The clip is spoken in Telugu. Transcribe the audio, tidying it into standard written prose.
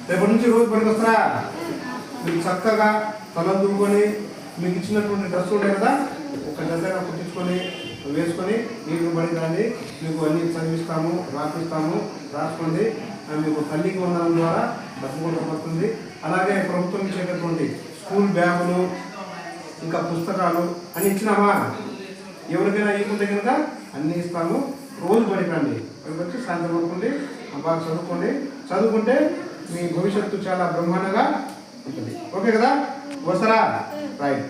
రేపటి నుంచి రోజు పనికి వస్తారా? మీకు చక్కగా తల దువ్వుకొని మీకు ఇచ్చినటువంటి డ్రెస్ ఉంటాయి కదా, ఒక జతగా కుట్టించుకొని వేసుకొని నీకు పడి కానీ మీకు అన్ని చదివిస్తాము, రాపిస్తాము, రాసుకోండి. మీకు తల్లికి వందనం ద్వారా డబ్బు కూడా పడుతుంది. అలాగే ప్రభుత్వం ఇచ్చేటటువంటి స్కూల్ బ్యాగులు ఇంకా పుస్తకాలు అన్ని ఇచ్చినామా? ఎవరికైనా ఇవ్వకుంటే కనుక అన్నీ ఇస్తాము. రోజు పడికి రండి, పనికి వచ్చి సాయంత్రం పడుకోండి, బాగా చదువుకోండి. చదువుకుంటే మీ భవిష్యత్తు చాలా బ్రహ్మాండంగా ఉంటుంది. ఓకే కదా? వస్తారా? రైట్.